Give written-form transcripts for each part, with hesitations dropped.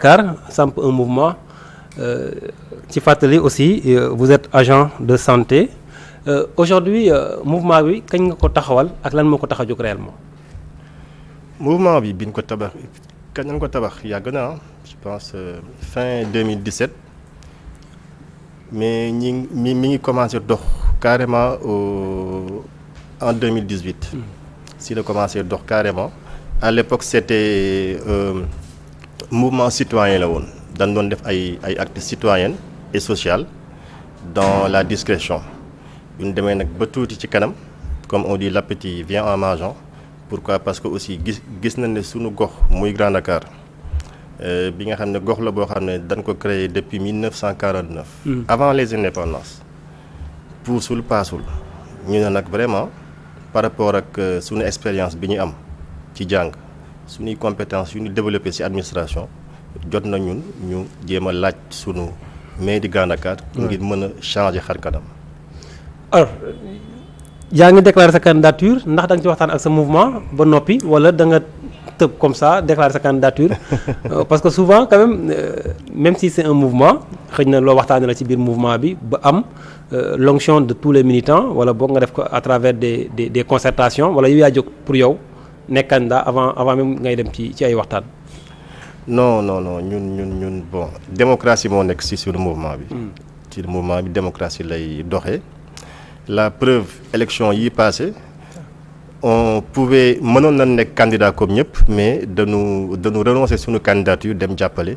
car samp un mouvement ci fàttali aussi vous êtes agent de santé aujourd'hui mouvement bi kañ nga ko taxawal ak lan moo ko tax a jóg réellement. mouvement bi biñ ko tabax kañ lañ ko tabax yàgg na je pense fin 2017 mais mi ngi commencé dox carrément en 2018. si la commencé dox carrément. à l'époque c'était mouvement citoyen la woon dañ doon def ay actes citoyens et social dans la discrétion bu ñu demee nag ba tuuti ci kanam comme on dit l'appétit vient en mangeant. Pourquoi? Parce que aussi gis nañ ne sunu gox muy Grand Dakar bi nga xam ne gox la boo xam ne dañ ko créé depuis 1949. Avant les indépendances. puusul paasul ñu ne nag vraiment par rapport ak sunu expérience bi ñu am ci jàng suñuy compétences yu ñu développé ci administration jot na ñun ñu jéem a laaj sunu mairie di Grand Dakar. ngir mën a changer xar kanam. alors yaa ngi déclarer sa candidature ndax da nga ci waxtaan ak sa mouvement ba noppi wala da nga tëb comme ça déclarer sa candidature parce que souvent quand même si c'est un mouvement xëy na loo waxtaanee la ci biir mouvement bi ba am l'onction de tous les militants wala boog nga def ko à travers des concertations wala yow yaa jóg pour yow nekk candidat avant même ngay dem ci ay waxtaan. non ñun bon démocratie moo nekk ci sur mouvement bi. ci mouvement bi démocratie lay doxee. La preuve élection yi passé on pouvait mënoon na nekk candidat comme ñëpp mais dañu renoncer suñu candidature dem jàppale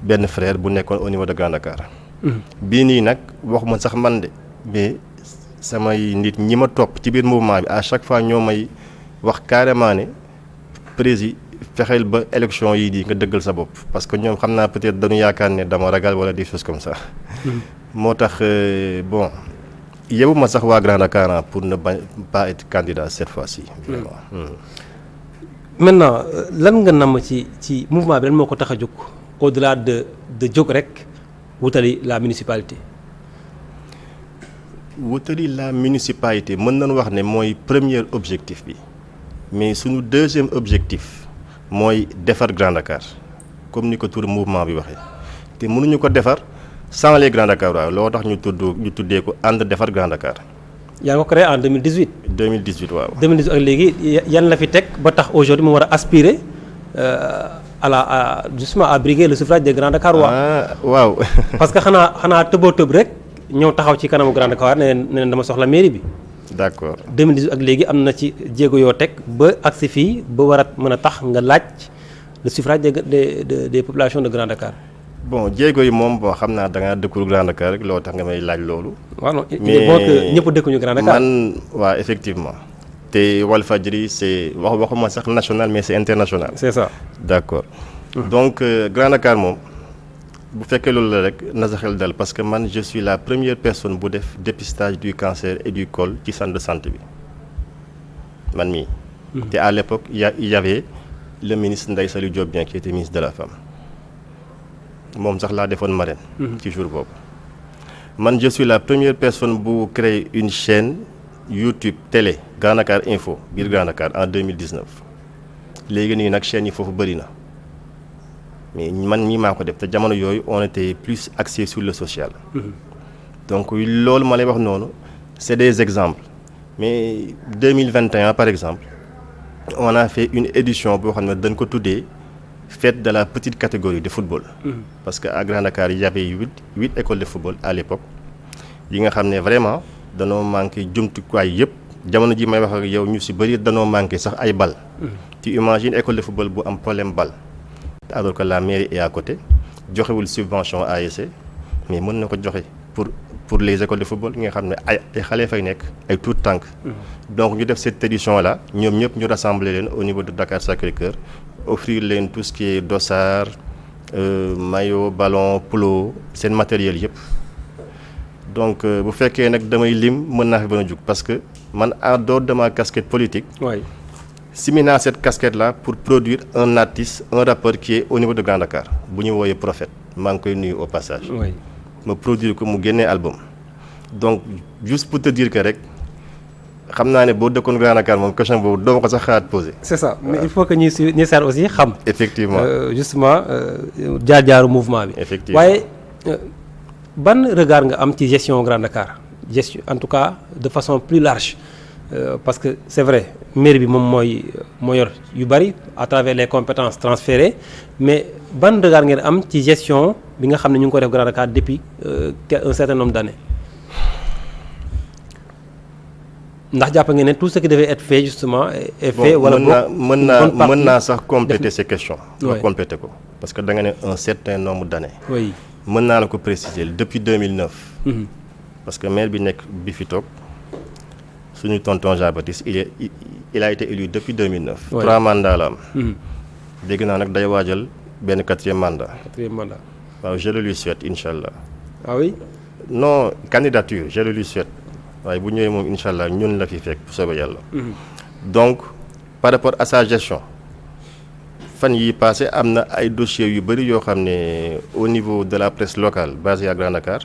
benn frère bu nekkoon au niveau de Grand Dakar. bii nii nag waxuma sax man de mais samay nit ñi ma topp ci biir mouvement bi à chaque fois ñoo may wax carrément ne président fexeel ba élection yi di nga dëggal sa bopp parce que ñoom xam naa peut-être dañu yaakaar ne dama ragal wala des choses comme ça. moo tax bon. yebuma sax waa Grand Dakar pour ne pas être candidat cette fois-ci. vraiment. maintenant lan nga namm ci mouvement bi lan moo ko tax a jóg au-delà de jóg rek wutali la municipalité. wutali la municipalité mën nañu wax ne mooy premier objectif bi mais suñu deuxième objectif mooy defar Grand Dakar comme ni ko tur mouvement bi waxee te mënuñu ko defar. sans les Grand Dakar waaw loo tax ñu tuddee ko ànd defar Grand Dakar. yaa ngi ko créé en 2018. 2018 waaw. 2018 ak léegi yan la fi teg ba tax aujourd'hui mu war a aspirer justement à briguer le suffrage des Grand Dakar waaw. parce que xanaa tëboo tëb rek ñëw taxaw ci kanamu Grand Dakar ne leen dama soxla mairie bi. d'accord 2018 ak léegi am na ci jéego yoo teg ba agsi fii ba war a mën a tax nga laaj le suffrage des populations de Grand Dakar. bon jéego yi moom boo xam naa da ngaa dëkkul Grand Dakar rek loo tax nga may laaj loolu. waaw non il est bon que ñëpp dëkkuñu Grand Dakar. man waaw effectivement. te Walfadjri c'est waxuma sax national mais c'est international. c'est ça d'accord. donc Grand Dakar moom bu fekkee loolu la rek na sa xel dal parce que man je suis la première personne bu def dépistage du cancer et du col ci centre de santé bi man mii. te à l'époque il y avait le ministre Ndeye Saly Diop Dieng qui était ministre de la femme. moom sax laa defoon marraine. ci jour boobu. man je suis la première personne bu créer une chaîne YouTube télé Grand Dakar Info biir Grand Dakar en 2019 léegi nii nag chaîne yi foofu bëri na mais man mii maa ko def te jamono yooyu on était plus axé sur le social. donc loolu ma lay wax noonu c'est des exemples mais 2021 par exemple on a fait une édition boo xam ne dañ ko tuddee. fête de la petite catégorie de football. parce que à Grand Dakar il y avait huit écoles de football à l'époque yi nga xam ne vraiment danoo manqué jumtukaay yëpp jamono ji may wax ak yow ñu ci bari danoo manqué sax ay bal. tu imagines école de football bu am problème bal. alors que la mairie est à côté joxewul subvention ASC mais mën na ko joxe pour les écoles de football yi nga xam ne ay xale fay nekk ay tout tànk. donc ñu def cette édition là ñoom ñëpp ñu rassembler leen au niveau de Dakar Sacré-Cœur. offrir leen tout ce qui est dossard maillot ballon polo seen matériel yëpp donc bu fekkee nag damay lim mën naa fi ba a jug parce que man en dehors de ma casquette politique. oui. simi naa cette casquette là pour produire un artiste un rappeur qui est au niveau de Grand Dakar bu ñu wooyee Prophète maa ngi koy nuyu au passage. oui. ma produire ko mu génnee album donc juste pour te dire que rek xam naa ne boo dëkkoon Grand Dakar moom question boobu doo ma ko sax xalaat posé. c'est ça mais il faut que ñuy seet aussi xam. effectivement justement jaar-jaaru mouvement bi. effectivement waaye ban regard nga am ci gestion Grand Dakar gestion en tout cas de façon plus large parce que c'est vrai mairie bi moom moo yor yu bari à travers les compétences transférées mais ban regard ngeen am ci gestion bi nga xam ne ñu ngi ko def Grand Dakar depuis un certain nombre d'années. ndax jàpp ngeen ne tout ce qui devait être fait justement est fait. wala mën naa sax compléter ces questions. oui compléter ko parce que da nga ne un certain nombre d'années. oui mën naa la ko préciser depuis 2009. parce que maire bi nekk bi fi toog suñu tonton Jean-Baptiste il a été élu depuis 2009. oui 3 mandats la am. dégg naa nag day waajal benn 4e mandat. 4e mandat. waaw je le lui souhaite incha allah. ah oui. non candidature je le lui souhaite. waaye bu ñëwee moom incha allah ñun la fi fekk bu soobee yàlla. donc par rapport à sa gestion fan yi passé am na ay dossiers yu bëri yoo xam ne au niveau de la presse locale basée à Grand Dakar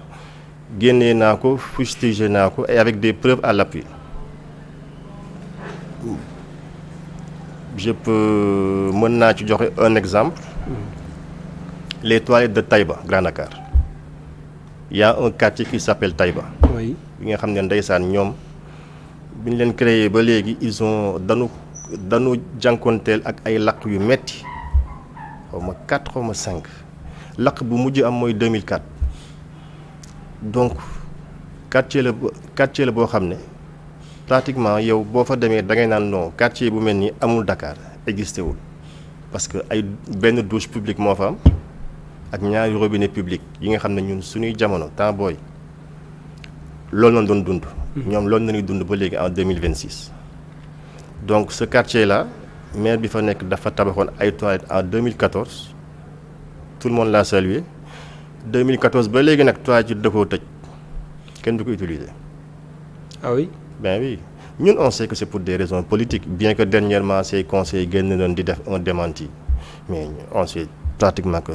génnee naa ko fustigé naa ko et avec des preuves à l'appui. je peux mën naa ci joxe un exemple. les toilettes de Taïba Grand Dakar. il y a un quartier qui s'appelle Taïba. oui. bi nga xam ne ndeysaan ñoom bi ñu leen créé ba léegi ils ont danu jànkoonteel ak ay lakk yu metti xaw ma 4 xaw ma 5 lakk bu mujj am mooy 2004 donc quartier la boo xam ne pratiquement yow boo fa demee da ngay naan non quartier bu mel ni amul Dakar existé wul parce que ay benn douche publique moo fa am ak ñaari robinet public yi nga xam ne ñun suñuy jamono temps booy loolu lañ doon dund. ñoom loolu nañuy dund ba léegi en 2026. donc ce quartier là maire bi fa nekk dafa tabaxoon ay toilettes en 2014 tout le monde l'a salué 2014 ba léegi nag toilettes yi da koo tëj kenn du ko utiliser. ah oui. ben oui ñun on sait que c'est pour des raisons politiques bien que dernièrement ces conseils génn nañ di def un démenti mais on sait pratiquement que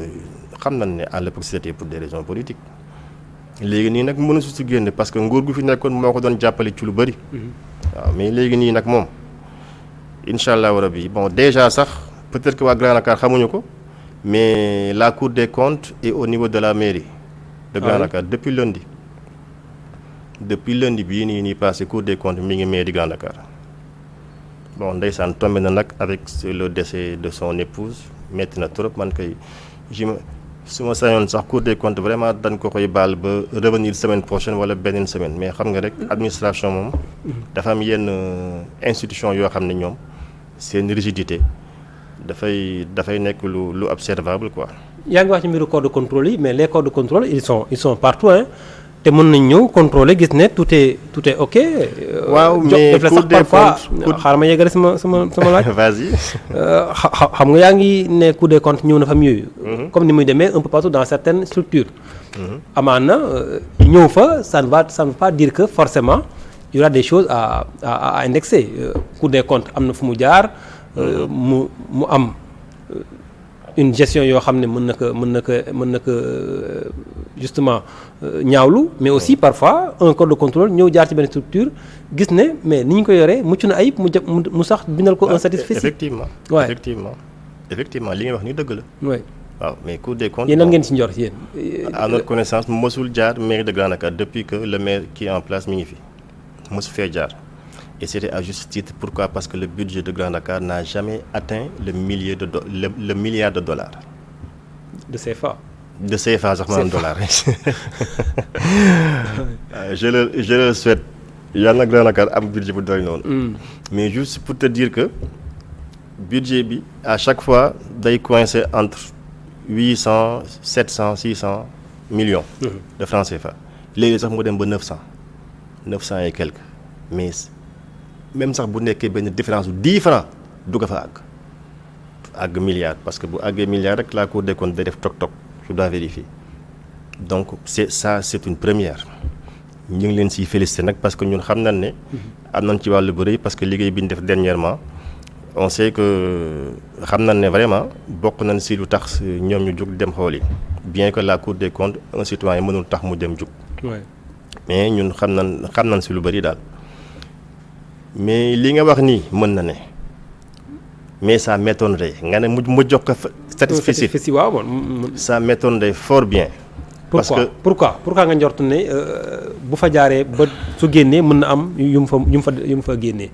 xam nañ ne à l'époque c'était pour des raisons politiques. léegi nii nag mënu si génn parce que nguur gu fi nekkoon moo ko doon jàppale ci lu bëri. waaw mais léegi nii nag moom incha allahu rabi bon déjà sax peut-être que waa Grand Dakar xamuñu ko mais la Cour des comptes est au niveau de la mairie. de Grand Dakar depuis lundi. depuis lundi bii nii passé Cour des comptes mi ngi mairie Grand Dakar bon ndeysaan tombé na nag avec le décès de son épouse metti na trop man kay su ma sañoon sax Cour des comptes vraiment dañ ko koy baal ba revenir semaine prochaine wala beneen semaine mais xam nga rek administration moom dafa am yenn institution yoo xam ne ñoom seen rigidité dafay nekk lu observable quoi. yaa ngi wax ci mbiru corps de contrôle yi mais les corps de contrôle ils sont partout hein te mën nañ ñëw contrôler gis ne tout est ok. waaw mais Cour des comptes xaaral ma yeggale sama laaj. vas-y. xam nga yaa ngi ne Cour des comptes ñëw na fa yooyu. comme ni muy demee un peu partout dans certaines structures. amaana ñëw fa ça ne veut pas dire que forcément il y aura des choses à indexer Cour des comptes am na fu mu jaar. mu am une gestion yoo xam ne mën na ko justement ñaawlu mais aussi parfois un corps de contrôle ñëw jaar ci benn structure gis ne mais ni ñu ko yoree mucc na ayib mu sax bindal ko un satisfecit. effectivement ouais. effectivement li nga wax ni dëgg la. oui waaw mais Cour des comptes. yéen nan ngeen ci njort yéen. à notre connaissance mosul jaar mairie de Grand Dakar depuis que le maire qui est en place mi ngi fi mosu fee jaar. Et c'était à juste titre. Pourquoi? Parce que le budget de Grand Dakar n'a jamais atteint le milliard de dollars. De CFA. De CFA, sax maanaam dollars. Je le souhaite. Yal na Grand Dakar am budget bu doy noonu. Mais juste pour te dire que budget bi à chaque fois day coincé entre 800 700 600 millions. de francs CFA. léegi sax mu dem ba 900 et quelques mais. même sax bu nekkee benn différence bu 10 francs du ko fa àgg milliard parce que bu àggee milliard rek la Cour des comptes day def toc je dois vérifier donc c'est une première ñu ngi leen siy féliciter nag parce que ñun xam nañ ne am nañ ci wàllu bëri parce que liggéey bi ñu def dernièrement on sait que xam nañ ne vraiment bokk nañ si lu tax ñoom ñu jóg dem xool yi bien que la Cour des comptes un citoyen mënul tax mu dem jóg mais ñun xam nañ si lu bëri daal mais li nga wax nii mën na ne mais ça m'étonnerait nga ne mu jox ko satisfecit waaw ça m'étonnerait fort bien. parce que pourquoi nga njort ne bu fa jaaree ba su génnee mën na am yu mu fa génnee.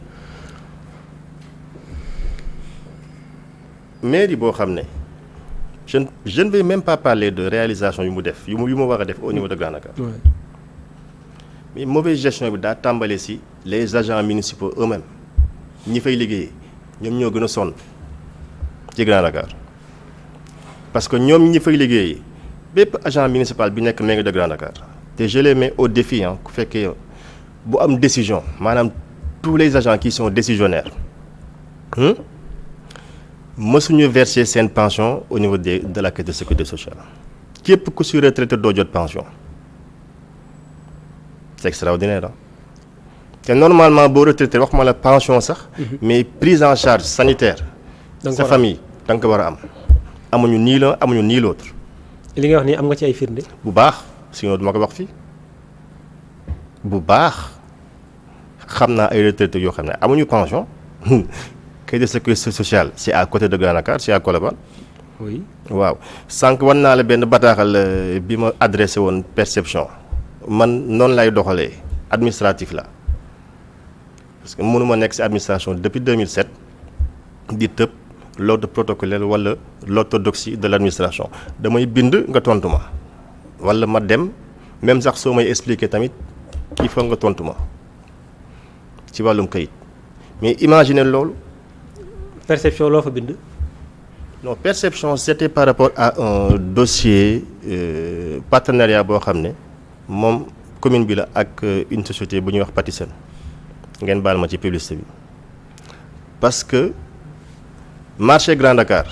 mairie boo xam ne je ne vais même pas parler de réalisation yu mu def yu mu war a def au niveau de Grand Dakar. Ouais. mais mauvaise gestion bi daa tàmbale si les agents municipaux eux-mêmes ñi fay liggéeyee ñoom ñoo gën a sonn ci Grand Dakar parce que ñoom ñi fay liggéeyee bépp agent municipal bi nekk mairie de Grand Dakar te je les mets au défi ku fekkee bu am décision maanaam tous les agents qui sont décisionnaires mësuñu verser seen pension au niveau de la caisse de sécurité sociale képp ku si retraité doo jot pension. c'est extraordinaire te normalement boo retraité waxuma la pension sax. mais prise en charge sanitaire. sa famille da nga ko war a am. amuñu nii l'un amuñu nii l'autre. li nga wax nii am nga ci ay firnde. bu baax sinon duma ko wax fii bu baax xam naa ay retraités yoo xam ne amuñu pension. caisse de sécurité sociale c'est à côté de Grand Dakar c'est à Colobane. oui waaw sànq wan naa la benn bataaxal bi ma adressé woon perception. man noonu lay doxalee administratif la parce que mënuma nekk ci administration depuis 2007 di tëb l'ordre protocolaire wala l'orthodoxie de l'administration damay bind nga tontu ma wala ma dem même sax soo may expliquer tamit il faut nga tontu ma ci wàllum kayit mais imaginer loolu. perception loo fa bind. non perception c'était par rapport à un dossier partenariat boo xam ne. moom commune bi la ak une société bu ñuy wax Patisen ngeen baal ma ci publicité bi parce que marché Grand Dakar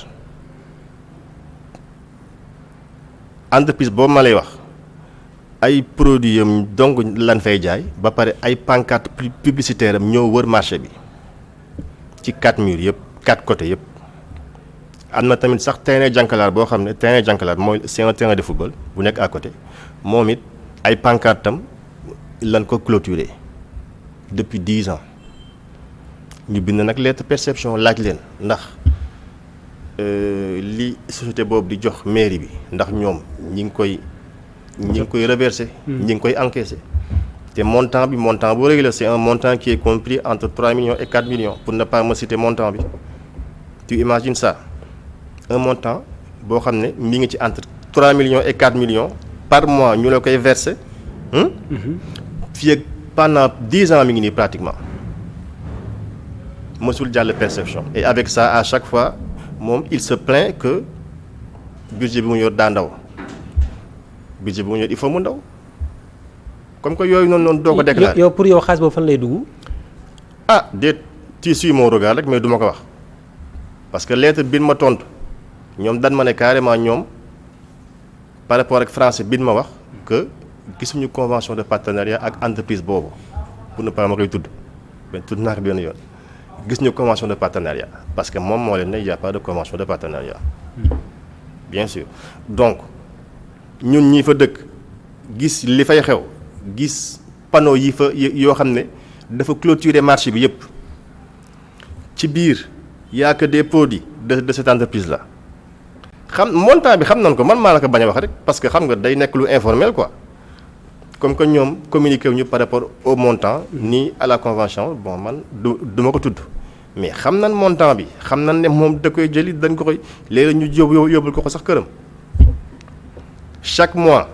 entreprise boobu ma lay wax ay produits am donc lan fay jaay ba pare ay pancarte publicitaire am ñoo wër marché bi ci 4 murs yëpp 4 côtés yëpp am na tamit sax terrain jànkalaar boo xam ne terrain jànkalaar mooy c'est un terrain de football bu nekk à côté moom it ay pancartam lan ko clôturé depuis 10 ans ñu bind nag lettre perception laaj leen ndax li société boobu di jox mairie bi ndax ñoom ñi ngi koy reverser. ñi ngi koy encaisser te montant bu rëy la c'est un montant qui est compris entre 3 millions et 4 millions pour ne pas me citer montant bi tu imagines ça un montant boo xam ne mi ngi ci entre 3 millions et 4 millions par mois ñu la koy verser fii ak pendant 10 ans mi ngi nii pratiquement mësul jàll perception et avec ça à chaque fois moom il se plaint que budget bi mu yor daa ndaw budget bi mu yor il faut mu ndaw comme que yooyu noonu doo ko déclarer. yow pour yow xaalis boobu fan lay dugg. ah déet tu suis mon regard rek mais du ma ko wax parce que lettre bi ma tontu ñoom dan ma ne carrément ñoom par rapport ak français bi ma wax que gisuñu convention de partenariat ak entreprise boobu pour ne pas ma koy tudd mais tudd naa ko benn yoon gisuñu convention de partenariat parce que moom moo leen ne y a pas de convention de partenariat bien sûr donc ñun ñi fa dëkk gis li fay xew gis panneau yi fa yoo xam ne dafa clôturer marché bi yépp ci biir y a que des produits de cette entreprise là xam montant bi xam nañ ko man maa la ko bañ a wax rek parce que xam nga day nekk lu informel quoi comme que ñoom communiqué wu ñu par rapport au montant ni à la convention bon man du ma ko tudd mais xam nañ montant bi xam nañ ne moom da koy jëli dañ ko koy léeg ñu yóbbul ko sax këram chaque mois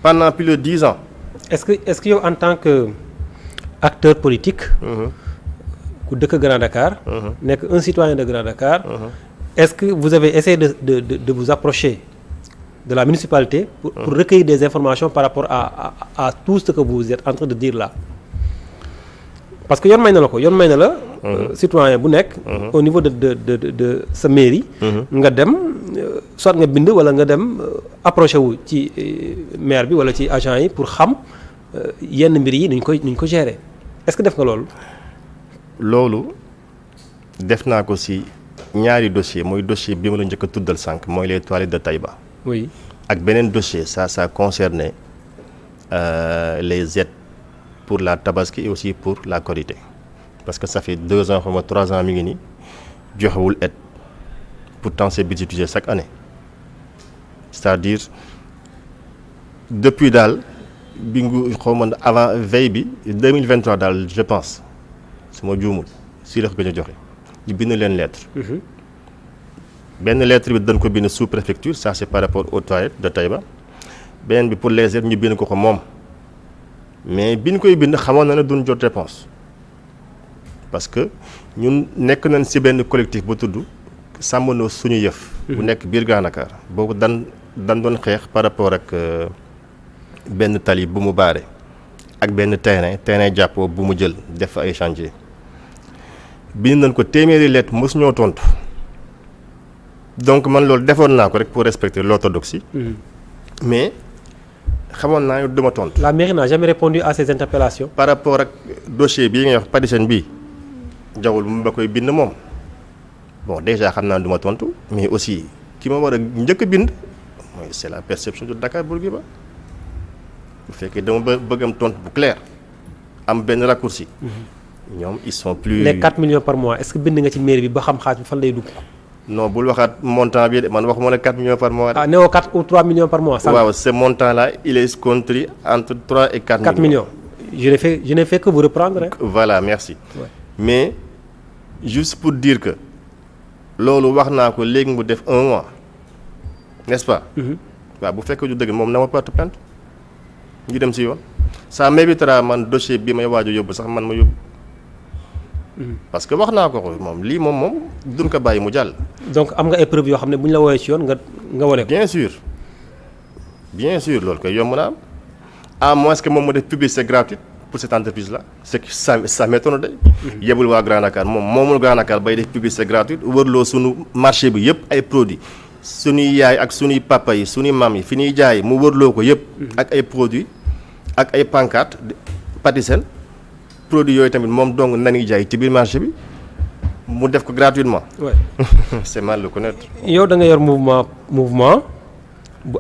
pendant plus de 10 ans. est-ce que yow en tant que acteur politique. ku dëkk Grand Dakar. nekk un citoyen de Grand Dakar. Est-ce que vous avez essayé de vous approcher de la municipalité pour recueillir des informations par rapport à tout ce que vous êtes en train de dire là? Parce que yoon may na la ko yoon may na la. citoyen bu nekk. au niveau de sa mairie. nga dem soit nga bind wala nga dem approché wu ci maire bi wala ci agent yi pour xam yenn mbir yi nuñ ko gérer est-ce que def nga loolu. loolu def naa ko ci ñaari dossier mooy dossier bi ma la njëkk a tuddal sànq mooy les toilettes de Taïba. oui ak beneen dossier ça concernait les aides pour la Tabaski et aussi pour la Korité parce que ça fait 2 ans ou 3 ans mi ngi nii joxewul aide pourtant c'est budgétisé chaque année c'est-à-dire depuis daal bi ngu xaw ma avant veille bi 2023 daal je pense su ma juumul si la ko gën a joxe ñu bind leen lettre. benn lettre bi dañ ko bind sous préfecture ça c'est par rapport aux toilettes de Taïba beneen bi pour les aides ñu bind ko moom mais bi ñu koy bind xamoon na ne duñ jot réponse parce que ñun nekk nañ ci benn collectif bu tudd sàmmanoo suñu yëf. bu nekk biir Grand Dakar boobu dan doon xeex par rapport ak benn tali bu mu baare ak benn terrain jàppoo bu mu jël def fa ay chantier bind nañ ko téeméeri lettre mosu ñoo tontu. donc man loolu defoon naa ko rek pour respecter l'orthodoxie mais xamoon naa ne duma tontu. La mairie n'a jamais répondu à ces interpellations. par rapport ak dossier bii ngay wax Patisen bii jawul mu ba koy bind moom bon déjà xam naa duma tontu mais aussi ki ma war a njëkk a bind mooy c'est la perception de Dakar Bourguiba bu fekkee dama bëgg am tontu bu clair am benn raccourci. ñoom ils sont plus. Les 4 millions par mois est-ce que bind nga ci mairie bi ba xam xaalis bi fan lay dugg. non bul waxaat montant bi de man waxuma la 4 millions par mois. Ah néew 4 ou 3 millions par mois. waaw ce montant là il est compris entre 3 et 4 millions. 4 millions je n'ai fait que vous reprendre. Voilà merci. Ouais. Mais juste pour dire que loolu wax naa ko léegi mu def 1 mois n'est-ce pas. waaw bu fekkee du dëgg moom na ma porte plainte ñu dem ci yoon. ça m'évitera man dossier bi may waaj a yóbbu sax man ma yóbbu. parce que wax naa ko moom lii moom duñ ko bàyyi mu jàll. donc am nga ay preuves yoo xam ne bu ñu la woowee ci yoon nga wane ko. bien sûr loolu koy yomb na am à moins que moom mu def publicité gratuite pour cette entreprise là c'est que ça m'étonne de. yebul waa Grand Dakar moomul Grand Dakar bay def publicité gratuite wërloo sunu marché bi yëpp ay produits suñuy yaay ak suñuy papa yi suñuy maam yi fi ñuy jaay mu wërloo ko yëpp. ak ay produits ak ay pancartes Patisen. produit yooyu tamit moom dong nañuy jaay ci biir marché bi mu def ko gratuitement. Ouais. C'est mal de connaître. yow da nga yor mouvement bu